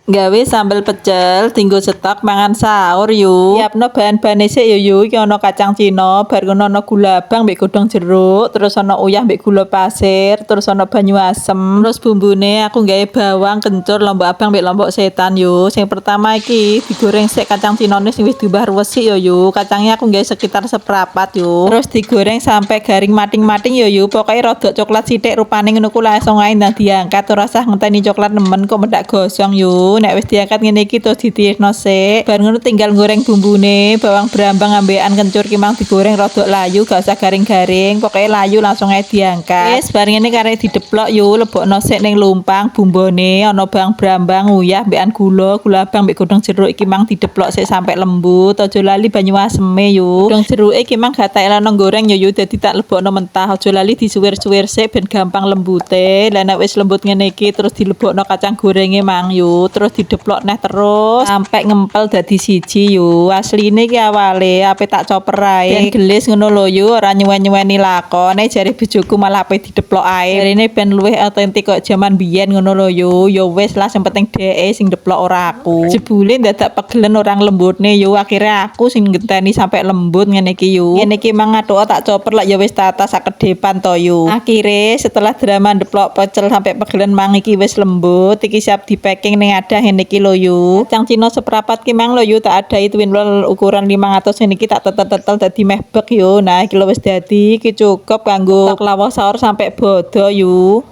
Gawe sambel pecel tinggo stok mangan sahur yuk. Siapno bahan-bahane sik yo yuk. Iki ana kacang cina, bar ngono ana gula abang mbek godhong jeruk, terus ana uyah mbek gula pasir, terus ana banyu asem. Terus bumbune aku gawe bawang, kencur, lombok abang mbek lombok setan yo. Sing pertama iki digoreng sik kacang cinane sing wis diubah resik yo yuk. Kacangnya aku gawe sekitar seprapat yo. Terus digoreng sampai garing mating-mating yo yuk. Pokoke rada coklat sithik rupane ngono ku langsung ae ndang diangkat ora usah ngenteni coklat nemen kok mendak gosong yo. Nek wis diangkat ngene iki terus ditirisno sik. Bar ngono tinggal goreng bumbune, bawang brambang ambekan kencur ki mang digoreng rada layu, gak usah garing-garing. Pokoke layu langsung ae diangkat. Wis bar ngene karek dideplok yo, lebokno sik ning lumpang bumbone, ana bawang brambang, uyah, ambekan gula abang mbek godhong jeruk iki mang dideplok sik sampai lembut. Aja lali banyu aseme yo. Godhong jeruke iki mang gak tak elano goreng yo dadi tak lebokno mentah. Aja lali disuwir-suwir sik ben gampang lembute. Lah nek wis lembut ngene iki terus dilebokno kacang gorenge mang yo. Terus dideplok neh terus sampai ngempel dadi siji yo. Asline ki awale ape tak coper ae ben gelis ngono lho yo, ora nyuwen-nyuweni lakone jare bojoku malah ape dideplok ae. Jarine ben luwih otentik kok jaman biyen ngono lho yo. Ya wis lah sing penting dheke sing deplok ora aku. Jebule dadak pegelen orang lembutne yo, akhirnya aku sing ngenteni sampai lembut ngene iki yo. Ngene iki mang atuk tak coper lak ya wis tata sakedepan to yo. Akhire setelah drama deplok pecel sampai pegelen mang iki wis lembut, iki siap di packing ning adah ngene iki lho yo. Kacang cina seprapat ki mang lho yo tak adai twin roll ukuran 500 ngene iki tak tetel-tetel dadi meh bek yo. Nah iki lho wis dadi, iki cukup kanggo tok lawuh sahur sampai bodo yo.